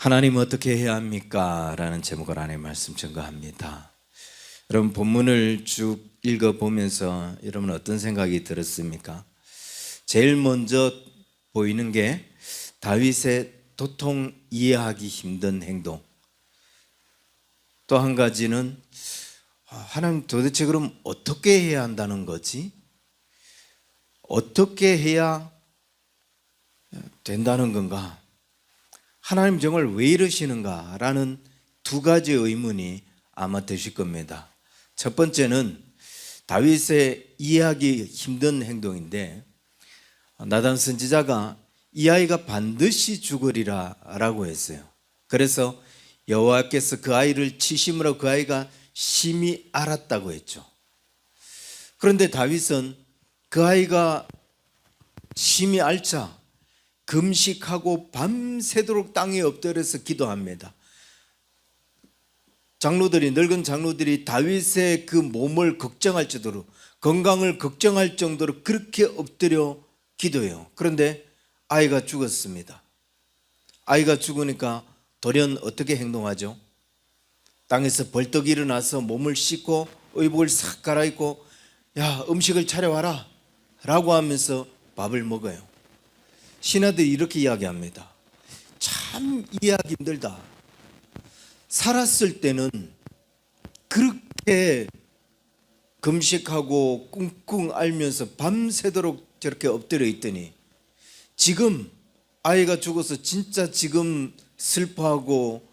하나님 어떻게 해야 합니까? 라는 제목을 안에 말씀 증거합니다. 여러분 본문을 쭉 읽어보면서 여러분 어떤 생각이 들었습니까? 제일 먼저 보이는 게 다윗의 도통 이해하기 힘든 행동. 또 한 가지는 하나님 도대체 그럼 어떻게 해야 한다는 거지? 어떻게 해야 된다는 건가? 하나님 정말 왜 이러시는가? 라는 두 가지 의문이 아마 드실 겁니다. 첫 번째는 다윗의 이해하기 힘든 행동인데 나단 선지자가 이 아이가 반드시 죽으리라 라고 했어요. 그래서 여호와께서 그 아이를 치심으로 그 아이가 심히 앓았다고 했죠. 그런데 다윗은 그 아이가 심히 앓자 금식하고 밤새도록 땅에 엎드려서 기도합니다. 늙은 장로들이 다윗의 그 몸을 걱정할 정도로, 건강을 걱정할 정도로 그렇게 엎드려 기도해요. 그런데 아이가 죽었습니다. 아이가 죽으니까 돌연 어떻게 행동하죠? 땅에서 벌떡 일어나서 몸을 씻고 의복을 싹 갈아입고 야, 음식을 차려와라 라고 하면서 밥을 먹어요. 신하들이 이렇게 이야기합니다. 참 이해하기 힘들다. 살았을 때는 그렇게 금식하고 꿍꿍 앓면서 밤새도록 저렇게 엎드려 있더니 지금 아이가 죽어서 진짜 지금 슬퍼하고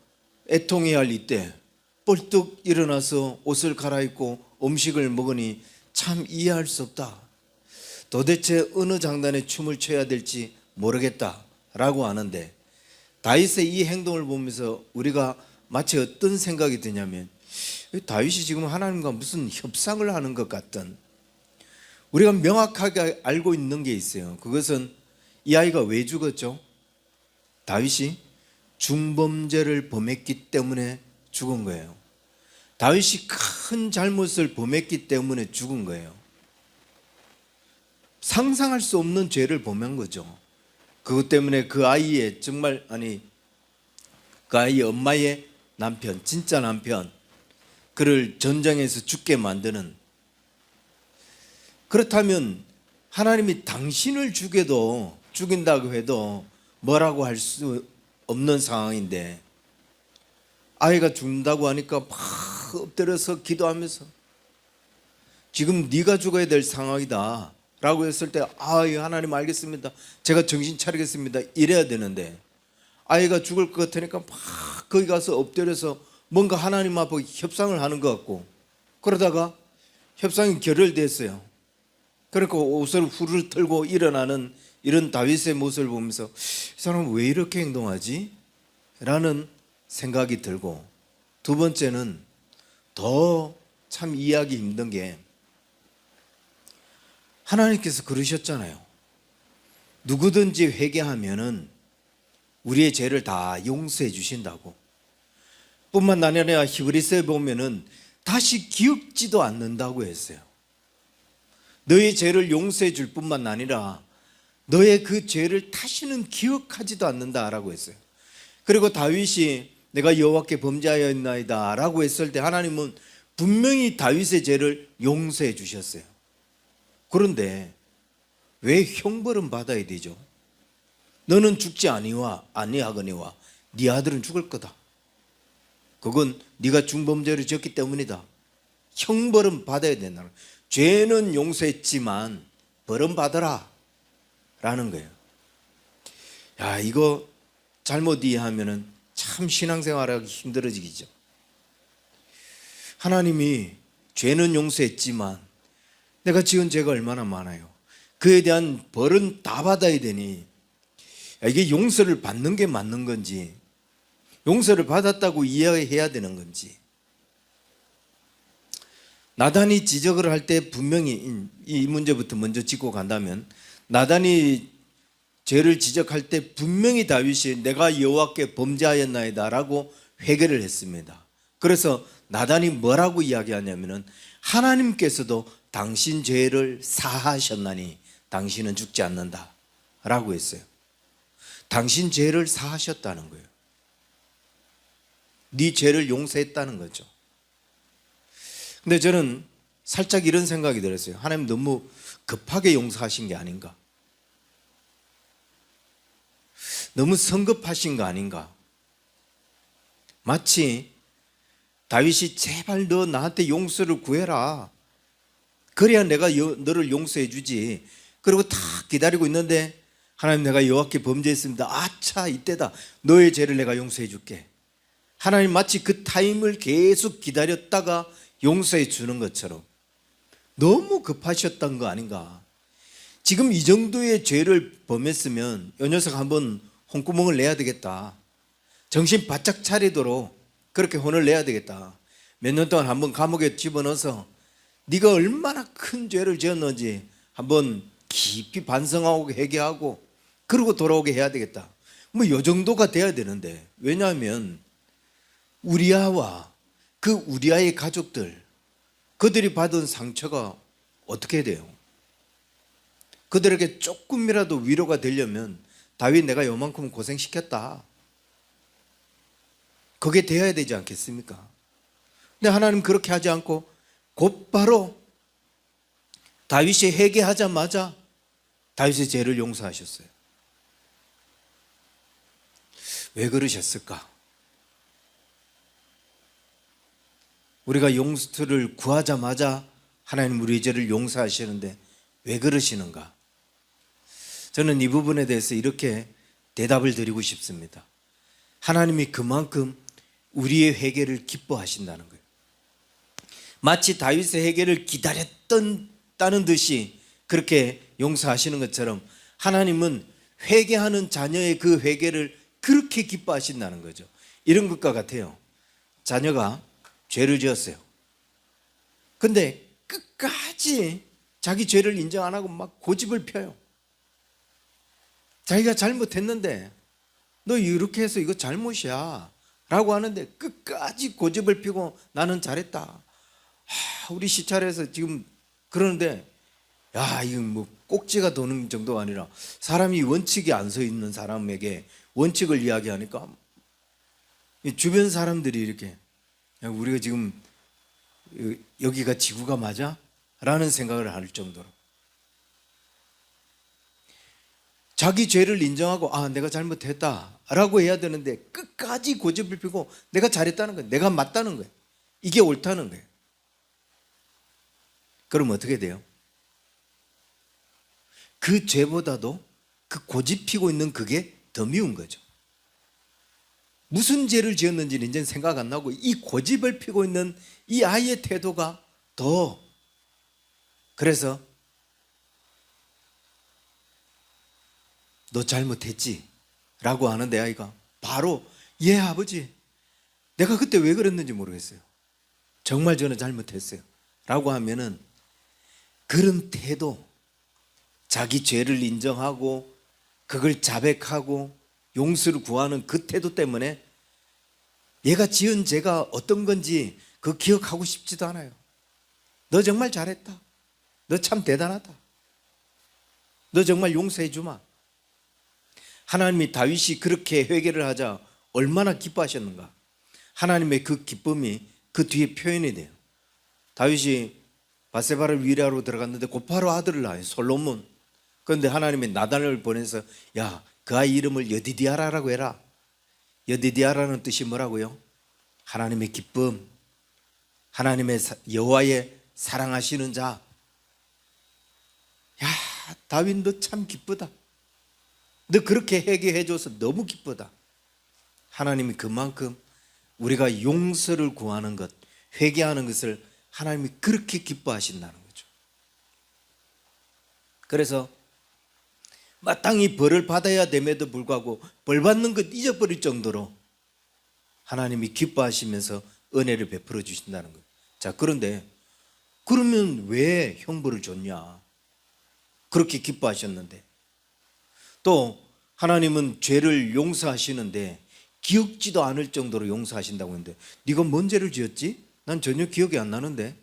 애통해야 할 이때 벌떡 일어나서 옷을 갈아입고 음식을 먹으니 참 이해할 수 없다. 도대체 어느 장단에 춤을 춰야 될지 모르겠다라고 하는데 다윗의 이 행동을 보면서 우리가 마치 어떤 생각이 드냐면 다윗이 지금 하나님과 무슨 협상을 하는 것 같던, 우리가 명확하게 알고 있는 게 있어요. 그것은 이 아이가 왜 죽었죠? 다윗이 중범죄를 범했기 때문에 죽은 거예요. 다윗이 큰 잘못을 범했기 때문에 죽은 거예요. 상상할 수 없는 죄를 범한 거죠. 그것 때문에 그 아이의 그 아이의 엄마의 남편, 진짜 남편, 그를 전장에서 죽게 만드는. 그렇다면 하나님이 당신을 죽인다고 해도 뭐라고 할 수 없는 상황인데 아이가 죽는다고 하니까 막 엎드려서 기도하면서 지금 네가 죽어야 될 상황이다 라고 했을 때 하나님 알겠습니다, 제가 정신 차리겠습니다 이래야 되는데 아이가 죽을 것 같으니까 막 거기 가서 엎드려서 뭔가 하나님 앞에 협상을 하는 것 같고, 그러다가 협상이 결렬됐어요. 그러니까 옷을 후루룩 털고 일어나는 이런 다윗의 모습을 보면서 이 사람은 왜 이렇게 행동하지? 라는 생각이 들고, 두 번째는 더 참 이해하기 힘든 게 하나님께서 그러셨잖아요. 누구든지 회개하면은 우리의 죄를 다 용서해 주신다고. 뿐만 아니라 히브리서에 보면은 다시 기억지도 않는다고 했어요. 너의 죄를 용서해 줄 뿐만 아니라 너의 그 죄를 다시는 기억하지도 않는다라고 했어요. 그리고 다윗이 내가 여호와께 범죄하였나이다 라고 했을 때 하나님은 분명히 다윗의 죄를 용서해 주셨어요. 그런데 왜 형벌은 받아야 되죠? 너는 죽지 아니하거니와 네 아들은 죽을 거다. 그건 네가 중범죄를 지었기 때문이다. 형벌은 받아야 된다. 죄는 용서했지만 벌은 받아라 라는 거예요. 야, 이거 잘못 이해하면 참 신앙생활하기 힘들어지겠죠. 하나님이 죄는 용서했지만 내가 지은 죄가 얼마나 많아요. 그에 대한 벌은 다 받아야 되니 이게 용서를 받는 게 맞는 건지, 용서를 받았다고 이해해야 되는 건지. 나단이 지적을 할 때 분명히 이 문제부터 먼저 짚고 간다면, 나단이 죄를 지적할 때 분명히 다윗이 내가 여호와께 범죄하였나이다 라고 회개를 했습니다. 그래서 나단이 뭐라고 이야기하냐면은 하나님께서도 당신 죄를 사하셨나니 당신은 죽지 않는다 라고 했어요. 당신 죄를 사하셨다는 거예요. 네 죄를 용서했다는 거죠. 근데 저는 살짝 이런 생각이 들었어요. 하나님 너무 급하게 용서하신 게 아닌가? 너무 성급하신 거 아닌가? 마치 다윗이 제발 너 나한테 용서를 구해라. 그래야 내가 너를 용서해 주지. 그리고 다 기다리고 있는데 하나님 내가 여호와께 범죄했습니다. 아차 이때다. 너의 죄를 내가 용서해 줄게. 하나님 마치 그 타임을 계속 기다렸다가 용서해 주는 것처럼 너무 급하셨던 거 아닌가. 지금 이 정도의 죄를 범했으면 이 녀석 한번 혼구멍을 내야 되겠다. 정신 바짝 차리도록 그렇게 혼을 내야 되겠다. 몇 년 동안 한번 감옥에 집어넣어서 네가 얼마나 큰 죄를 지었는지 한번 깊이 반성하고 회개하고 그러고 돌아오게 해야 되겠다. 뭐 이 정도가 돼야 되는데, 왜냐하면 우리아와 그 우리아의 가족들, 그들이 받은 상처가 어떻게 돼요? 그들에게 조금이라도 위로가 되려면 다윗 내가 요만큼 고생시켰다, 그게 되어야 되지 않겠습니까? 근데 하나님 그렇게 하지 않고 곧바로 다윗이 회개하자마자 다윗의 죄를 용서하셨어요. 왜 그러셨을까? 우리가 용서를 구하자마자 하나님 우리의 죄를 용서하시는데 왜 그러시는가? 저는 이 부분에 대해서 이렇게 대답을 드리고 싶습니다. 하나님이 그만큼 우리의 회개를 기뻐하신다는 거예요. 마치 다윗의 회개를 기다렸다는 듯이 그렇게 용서하시는 것처럼 하나님은 회개하는 자녀의 그 회개를 그렇게 기뻐하신다는 거죠. 이런 것과 같아요. 자녀가 죄를 지었어요. 근데 끝까지 자기 죄를 인정 안 하고 막 고집을 펴요. 자기가 잘못했는데 너 이렇게 해서 이거 잘못이야 라고 하는데 끝까지 고집을 피고 나는 잘했다. 우리 시찰에서 지금 그러는데 야, 이거 뭐 꼭지가 도는 정도가 아니라 사람이 원칙이 안 서 있는 사람에게 원칙을 이야기하니까 주변 사람들이 이렇게 야, 우리가 지금 여기가 지구가 맞아? 라는 생각을 할 정도로 자기 죄를 인정하고 아 내가 잘못했다 라고 해야 되는데 끝까지 고집을 피고 내가 잘했다는 거예요. 내가 맞다는 거예요. 이게 옳다는 거예요. 그럼 어떻게 돼요? 그 죄보다도 그 고집 피고 있는 그게 더 미운 거죠. 무슨 죄를 지었는지는 이제 생각 안 나고 이 고집을 피고 있는 이 아이의 태도가 더, 그래서 너 잘못했지? 라고 하는데 아이가 바로 예 아버지 내가 그때 왜 그랬는지 모르겠어요. 정말 저는 잘못했어요 라고 하면은 그런 태도, 자기 죄를 인정하고 그걸 자백하고 용서를 구하는 그 태도 때문에 얘가 지은 죄가 어떤 건지 그 기억하고 싶지도 않아요. 너 정말 잘했다. 너 참 대단하다. 너 정말 용서해 주마. 하나님이 다윗이 그렇게 회개를 하자 얼마나 기뻐하셨는가. 하나님의 그 기쁨이 그 뒤에 표현이 돼요. 다윗이 바세바를 위로하러 들어갔는데 곧바로 아들을 낳아요. 솔로몬. 그런데 하나님이 나단을 보내서 야, 그 아이 이름을 여디디아라라고 해라. 여디디아라는 뜻이 뭐라고요? 하나님의 기쁨, 하나님의 여호와의 사랑하시는 자. 야, 다윗 너 참 기쁘다. 너 그렇게 회개해줘서 너무 기쁘다. 하나님이 그만큼 우리가 용서를 구하는 것, 회개하는 것을 하나님이 그렇게 기뻐하신다는 거죠. 그래서 마땅히 벌을 받아야 됨에도 불구하고 벌 받는 것 잊어버릴 정도로 하나님이 기뻐하시면서 은혜를 베풀어 주신다는 거예요. 자, 그런데 그러면 왜 형벌을 줬냐? 그렇게 기뻐하셨는데. 또 하나님은 죄를 용서하시는데 기억지도 않을 정도로 용서하신다고 했는데 네가 뭔 죄를 지었지? 난 전혀 기억이 안 나는데.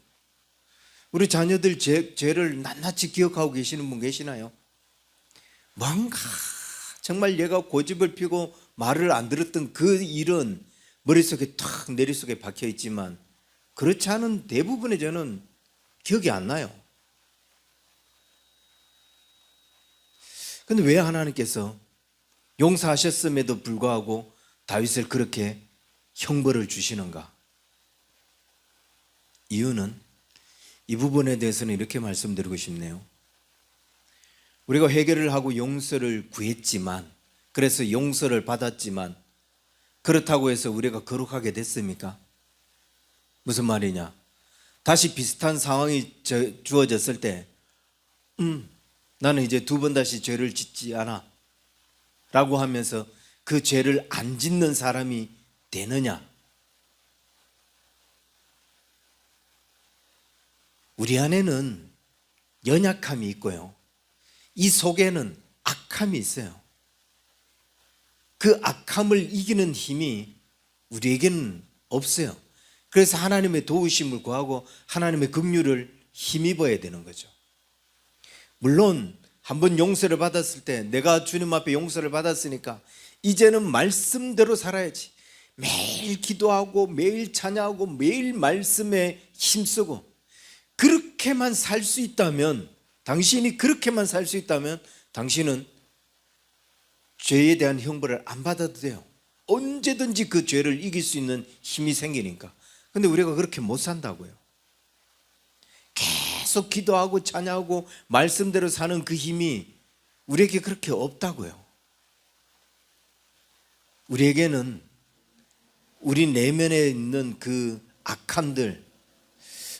우리 자녀들 죄를 낱낱이 기억하고 계시는 분 계시나요? 뭔가 정말 얘가 고집을 피고 말을 안 들었던 그 일은 머릿속에 탁 내릿속에 박혀 있지만 그렇지 않은 대부분의 저는 기억이 안 나요. 근데 왜 하나님께서 용서하셨음에도 불구하고 다윗을 그렇게 형벌을 주시는가? 이유는 이 부분에 대해서는 이렇게 말씀드리고 싶네요. 우리가 회개를 하고 용서를 구했지만, 그래서 용서를 받았지만 그렇다고 해서 우리가 거룩하게 됐습니까? 무슨 말이냐? 다시 비슷한 상황이 주어졌을 때 나는 이제 두 번 다시 죄를 짓지 않아 라고 하면서 그 죄를 안 짓는 사람이 되느냐? 우리 안에는 연약함이 있고요, 이 속에는 악함이 있어요. 그 악함을 이기는 힘이 우리에게는 없어요. 그래서 하나님의 도우심을 구하고 하나님의 긍휼을 힘입어야 되는 거죠. 물론 한번 용서를 받았을 때 내가 주님 앞에 용서를 받았으니까 이제는 말씀대로 살아야지, 매일 기도하고 매일 찬양하고 매일 말씀에 힘쓰고 그렇게만 살 수 있다면, 당신이 그렇게만 살 수 있다면 당신은 죄에 대한 형벌을 안 받아도 돼요. 언제든지 그 죄를 이길 수 있는 힘이 생기니까. 근데 우리가 그렇게 못 산다고요. 계속 기도하고 찬양하고 말씀대로 사는 그 힘이 우리에게 그렇게 없다고요. 우리에게는 우리 내면에 있는 그 악함들,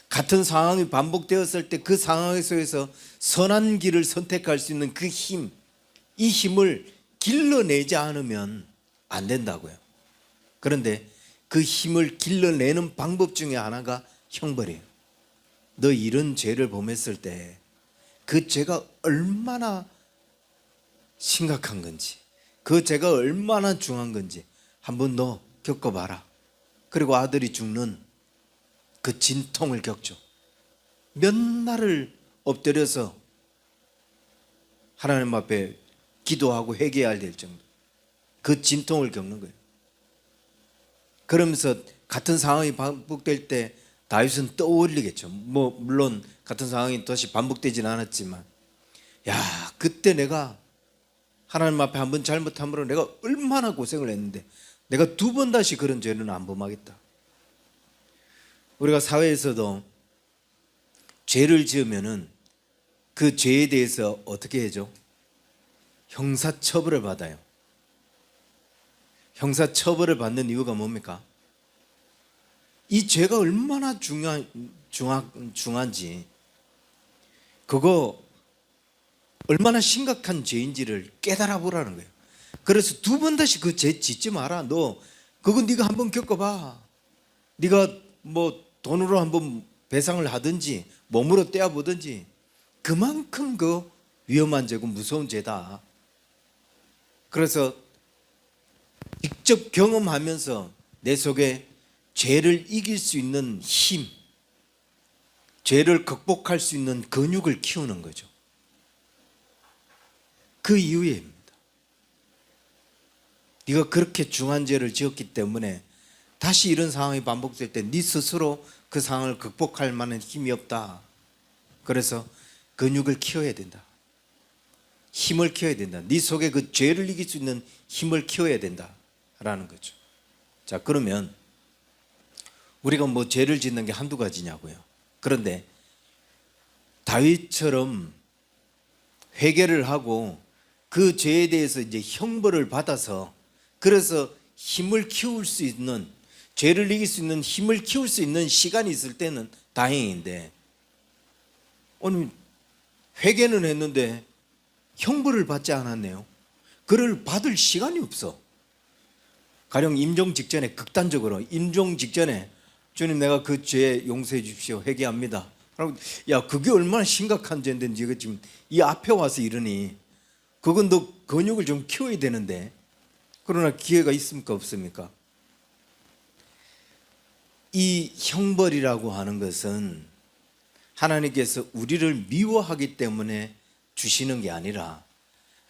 같은 상황이 반복되었을 때 그 상황 속에서 선한 길을 선택할 수 있는 그 힘, 이 힘을 길러내지 않으면 안 된다고요. 그런데 그 힘을 길러내는 방법 중에 하나가 형벌이에요. 너 이런 죄를 범했을 때 그 죄가 얼마나 심각한 건지, 그 죄가 얼마나 중한 건지 한번 너 겪어봐라. 그리고 아들이 죽는 그 진통을 겪죠. 몇 날을 엎드려서 하나님 앞에 기도하고 회개해야 될 정도, 그 진통을 겪는 거예요. 그러면서 같은 상황이 반복될 때 다윗은 떠올리겠죠. 물론 같은 상황이 다시 반복되지는 않았지만, 야, 그때 내가 하나님 앞에 한번 잘못함으로 내가 얼마나 고생을 했는데 내가 두 번 다시 그런 죄는 안 범하겠다. 우리가 사회에서도 죄를 지으면은 그 죄에 대해서 어떻게 해죠? 형사처벌을 받아요. 형사처벌을 받는 이유가 뭡니까? 이 죄가 얼마나 중한지, 그거 얼마나 심각한 죄인지를 깨달아 보라는 거예요. 그래서 두 번 다시 그 죄 짓지 마라. 너 그거 네가 한번 겪어봐. 네가 뭐 돈으로 한번 배상을 하든지 몸으로 떼어보든지 그만큼 그 위험한 죄고 무서운 죄다. 그래서 직접 경험하면서 내 속에 죄를 이길 수 있는 힘, 죄를 극복할 수 있는 근육을 키우는 거죠. 그 이유에입니다. 네가 그렇게 중한 죄를 지었기 때문에 다시 이런 상황이 반복될 때 네 스스로 그 상황을 극복할 만한 힘이 없다. 그래서 근육을 키워야 된다. 힘을 키워야 된다. 네 속에 그 죄를 이길 수 있는 힘을 키워야 된다라는 거죠. 자, 그러면 우리가 뭐 죄를 짓는 게 한두 가지냐고요. 그런데 다윗처럼 회개를 하고 그 죄에 대해서 이제 형벌을 받아서, 그래서 힘을 키울 수 있는, 죄를 이길 수 있는 힘을 키울 수 있는 시간이 있을 때는 다행인데, 오늘 회개는 했는데 형벌을 받지 않았네요. 그를 받을 시간이 없어. 가령 임종 직전에, 극단적으로 임종 직전에 주님, 내가 그 죄 용서해 주십시오, 회개합니다. 야, 그게 얼마나 심각한 죄인데 네가 지금 이 앞에 와서 이러니, 그건 너 근육을 좀 키워야 되는데. 그러나 기회가 있습니까, 없습니까? 이 형벌이라고 하는 것은 하나님께서 우리를 미워하기 때문에 주시는 게 아니라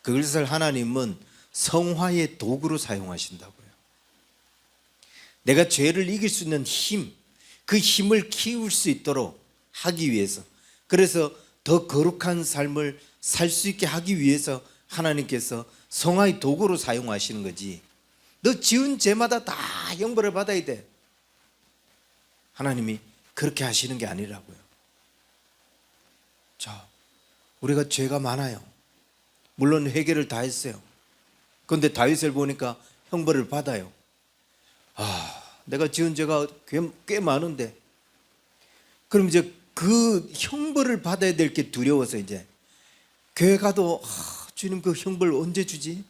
그것을 하나님은 성화의 도구로 사용하신다고요. 내가 죄를 이길 수 있는 힘, 그 힘을 키울 수 있도록 하기 위해서, 그래서 더 거룩한 삶을 살 수 있게 하기 위해서 하나님께서 성화의 도구로 사용하시는 거지. 너 지은 죄마다 다 형벌을 받아야 돼. 하나님이 그렇게 하시는 게 아니라고요. 자, 우리가 죄가 많아요. 물론 회개를 다 했어요. 그런데 다윗을 보니까 형벌을 받아요. 내가 지은 죄가 꽤 많은데, 그럼 이제 그 형벌을 받아야 될 게 두려워서 이제 교회 가도 주님 그 형벌 언제 주지?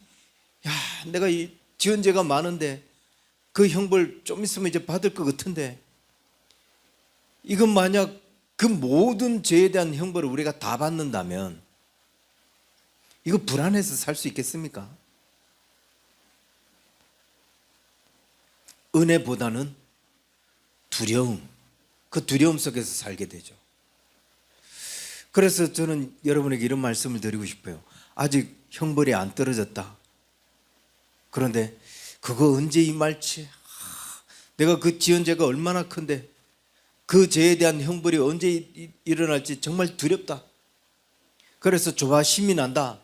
내가 이 지은 죄가 많은데 그 형벌 좀 있으면 이제 받을 것 같은데, 이건 만약 그 모든 죄에 대한 형벌을 우리가 다 받는다면 이거 불안해서 살 수 있겠습니까? 은혜보다는 두려움, 그 두려움 속에서 살게 되죠. 그래서 저는 여러분에게 이런 말씀을 드리고 싶어요. 아직 형벌이 안 떨어졌다. 그런데 그거 언제 임할지, 내가 그 지은 죄가 얼마나 큰데 그 죄에 대한 형벌이 언제 일어날지 정말 두렵다. 그래서 조바심이 난다.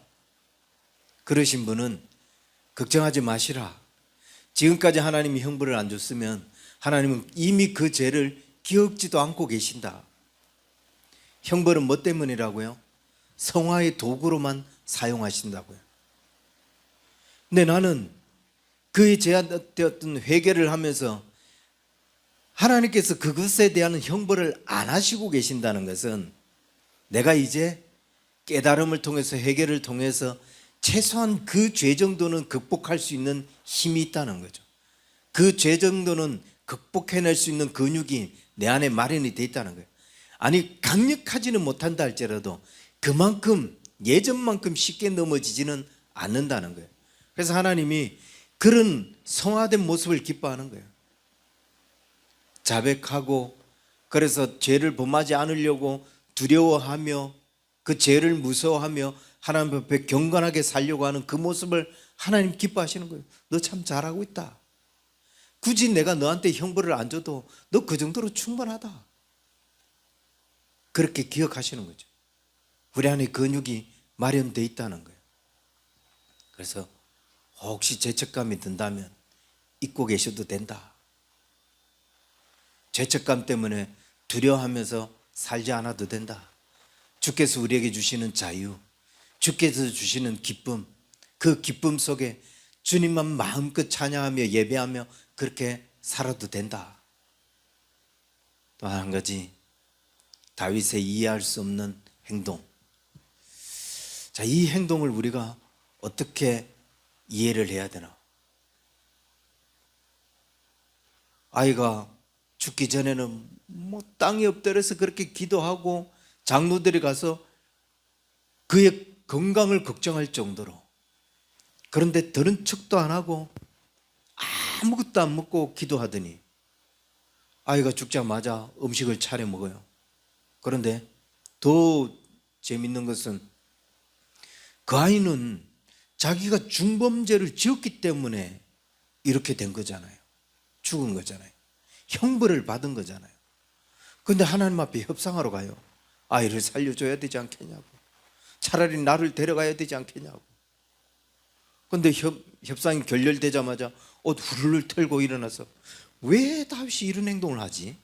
그러신 분은 걱정하지 마시라. 지금까지 하나님이 형벌을 안 줬으면 하나님은 이미 그 죄를 기억지도 않고 계신다. 형벌은 뭐 때문이라고요? 성화의 도구로만 사용하신다고요. 근데 나는 그의 제한되었던 회개를 하면서 하나님께서 그것에 대한 형벌을 안 하시고 계신다는 것은 내가 이제 깨달음을 통해서 회개를 통해서 최소한 그 죄 정도는 극복할 수 있는 힘이 있다는 거죠. 그 죄 정도는 극복해낼 수 있는 근육이 내 안에 마련이 돼 있다는 거예요. 아니 강력하지는 못한다 할지라도 그만큼 예전만큼 쉽게 넘어지지는 않는다는 거예요. 그래서 하나님이 그런 성화된 모습을 기뻐하는 거예요. 자백하고, 그래서 죄를 범하지 않으려고 두려워하며 그 죄를 무서워하며 하나님 앞에 경건하게 살려고 하는 그 모습을 하나님 기뻐하시는 거예요. 너 참 잘하고 있다. 굳이 내가 너한테 형벌을 안 줘도 너 그 정도로 충분하다. 그렇게 기억하시는 거죠. 우리 안에 근육이 마련되어 있다는 거예요. 그래서 혹시 죄책감이 든다면 잊고 계셔도 된다. 죄책감 때문에 두려워하면서 살지 않아도 된다. 주께서 우리에게 주시는 자유, 주께서 주시는 기쁨, 그 기쁨 속에 주님만 마음껏 찬양하며 예배하며 그렇게 살아도 된다. 또 한 가지, 다윗의 이해할 수 없는 행동. 자, 이 행동을 우리가 어떻게 이해를 해야 되나? 아이가 죽기 전에는 땅에 엎드려서 그렇게 기도하고 장로들이 가서 그의 건강을 걱정할 정도로, 그런데 들은 척도 안 하고 아무것도 안 먹고 기도하더니 아이가 죽자마자 음식을 차려 먹어요. 그런데 더 재밌는 것은 그 아이는 자기가 중범죄를 지었기 때문에 이렇게 된 거잖아요. 죽은 거잖아요. 형벌을 받은 거잖아요. 그런데 하나님 앞에 협상하러 가요. 아이를 살려줘야 되지 않겠냐고. 차라리 나를 데려가야 되지 않겠냐고. 그런데 협상이 결렬되자마자 옷 후루룩 털고 일어나서 왜 다윗이 이런 행동을 하지?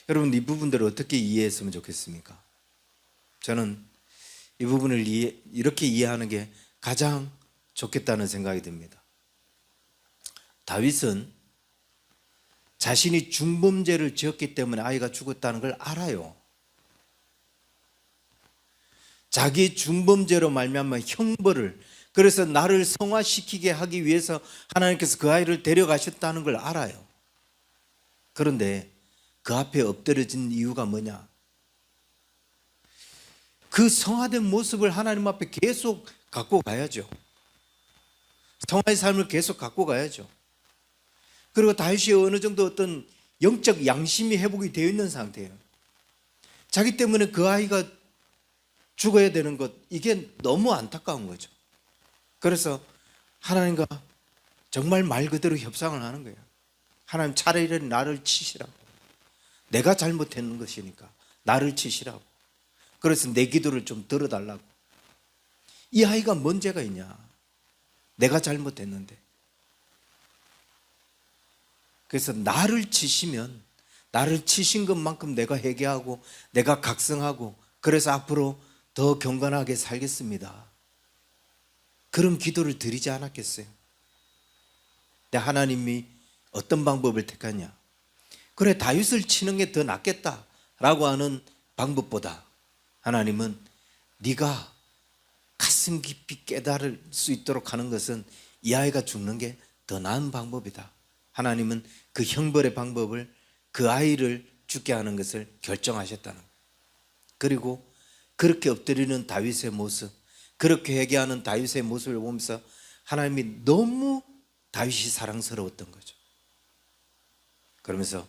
여러분, 이 부분들을 어떻게 이해했으면 좋겠습니까? 저는 이 부분을 이렇게 이해하는 게 가장 좋겠다는 생각이 듭니다. 다윗은 자신이 중범죄를 지었기 때문에 아이가 죽었다는 걸 알아요. 자기 중범죄로 말미암아 형벌을, 그래서 나를 성화시키게 하기 위해서 하나님께서 그 아이를 데려가셨다는 걸 알아요. 그런데 그 앞에 엎드려진 이유가 뭐냐? 그 성화된 모습을 하나님 앞에 계속 갖고 가야죠. 성화의 삶을 계속 갖고 가야죠. 그리고 다윗이 어느 정도 어떤 영적 양심이 회복이 되어 있는 상태예요. 자기 때문에 그 아이가 죽어야 되는 것, 이게 너무 안타까운 거죠. 그래서 하나님과 정말 말 그대로 협상을 하는 거예요. 하나님 차라리 나를 치시라고. 내가 잘못했는 것이니까 나를 치시라고. 그래서 내 기도를 좀 들어달라고. 이 아이가 뭔 죄가 있냐? 내가 잘못했는데. 그래서 나를 치시면 나를 치신 것만큼 내가 회개하고 내가 각성하고 그래서 앞으로 더 경건하게 살겠습니다. 그런 기도를 드리지 않았겠어요? 근데 하나님이 어떤 방법을 택하냐? 그래, 다윗을 치는 게 더 낫겠다라고 하는 방법보다 하나님은 네가 가슴 깊이 깨달을 수 있도록 하는 것은 이 아이가 죽는 게 더 나은 방법이다. 하나님은 그 형벌의 방법을 그 아이를 죽게 하는 것을 결정하셨다는 거예요. 그리고 그렇게 엎드리는 다윗의 모습, 그렇게 회개하는 다윗의 모습을 보면서 하나님이 너무 다윗이 사랑스러웠던 거죠. 그러면서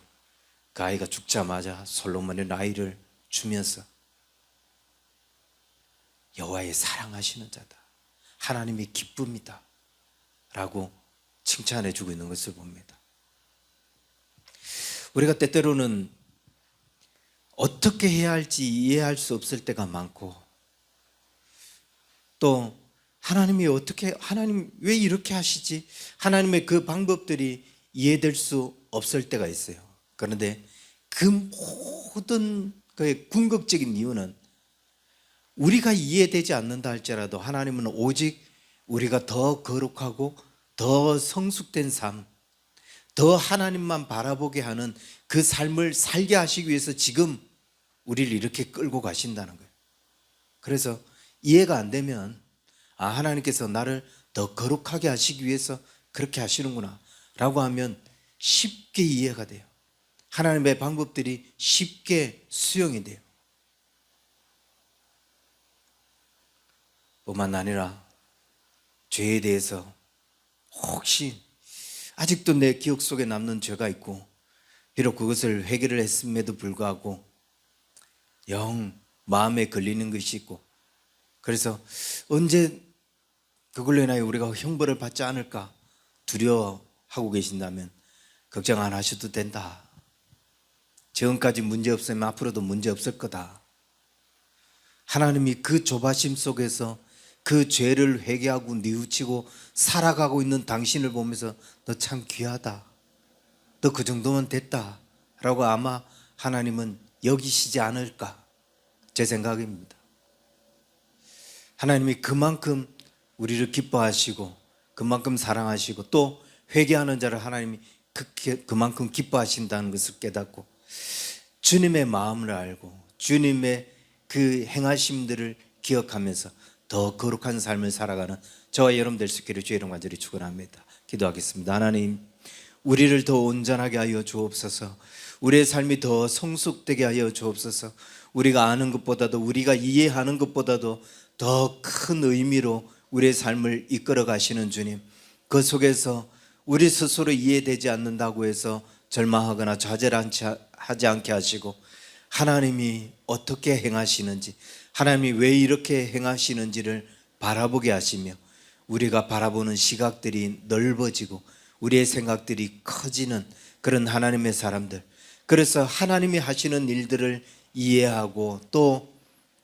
그 아이가 죽자마자 솔로몬의 나이를 주면서 여호와의 사랑하시는 자다, 하나님의 기쁨이다 라고 칭찬해 주고 있는 것을 봅니다. 우리가 때때로는 어떻게 해야 할지 이해할 수 없을 때가 많고, 또 하나님이 어떻게, 하나님 왜 이렇게 하시지? 하나님의 그 방법들이 이해될 수 없을 때가 있어요. 그런데 그 모든 그의 궁극적인 이유는 우리가 이해되지 않는다 할지라도 하나님은 오직 우리가 더 거룩하고 더 성숙된 삶, 더 하나님만 바라보게 하는 그 삶을 살게 하시기 위해서 지금 우리를 이렇게 끌고 가신다는 거예요. 그래서 이해가 안 되면 하나님께서 나를 더 거룩하게 하시기 위해서 그렇게 하시는구나 라고 하면 쉽게 이해가 돼요. 하나님의 방법들이 쉽게 수용이 돼요. 뿐만 아니라 죄에 대해서 혹시 아직도 내 기억 속에 남는 죄가 있고 비록 그것을 회개를 했음에도 불구하고 영 마음에 걸리는 것이 있고, 그래서 언제 그걸로 인하여 우리가 형벌을 받지 않을까 두려워하고 계신다면 걱정 안 하셔도 된다. 지금까지 문제 없으면 앞으로도 문제 없을 거다. 하나님이 그 조바심 속에서 그 죄를 회개하고 뉘우치고 살아가고 있는 당신을 보면서 너 참 귀하다, 너 그 정도면 됐다 라고 아마 하나님은 여기시지 않을까, 제 생각입니다. 하나님이 그만큼 우리를 기뻐하시고 그만큼 사랑하시고 또 회개하는 자를 하나님이 그만큼 기뻐하신다는 것을 깨닫고 주님의 마음을 알고 주님의 그 행하심들을 기억하면서 더 거룩한 삶을 살아가는 저와 여러분 될 수 있기를 주의 이름 간절히 축원합니다. 기도하겠습니다. 하나님, 우리를 더 온전하게 하여 주옵소서. 우리의 삶이 더 성숙되게 하여 주옵소서. 우리가 아는 것보다도 우리가 이해하는 것보다도 더 큰 의미로 우리의 삶을 이끌어 가시는 주님, 그 속에서 우리 스스로 이해되지 않는다고 해서 절망하거나 좌절하지 않게 하시고 하나님이 어떻게 행하시는지, 하나님이 왜 이렇게 행하시는지를 바라보게 하시며 우리가 바라보는 시각들이 넓어지고 우리의 생각들이 커지는 그런 하나님의 사람들, 그래서 하나님이 하시는 일들을 이해하고 또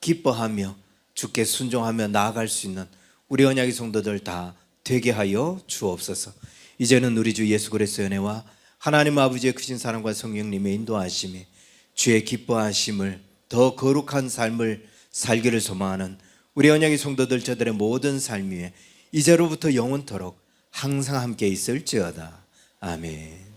기뻐하며 주께 순종하며 나아갈 수 있는 우리 언약의 성도들 다 되게 하여 주옵소서. 이제는 우리 주 예수 그리스도의 은혜와 하나님 아버지의 크신 사랑과 성령님의 인도하심이 주의 기뻐하심을 더 거룩한 삶을 살기를 소망하는 우리 언약의 성도들 저들의 모든 삶 위에 이제로부터 영원토록 항상 함께 있을지어다. 아멘.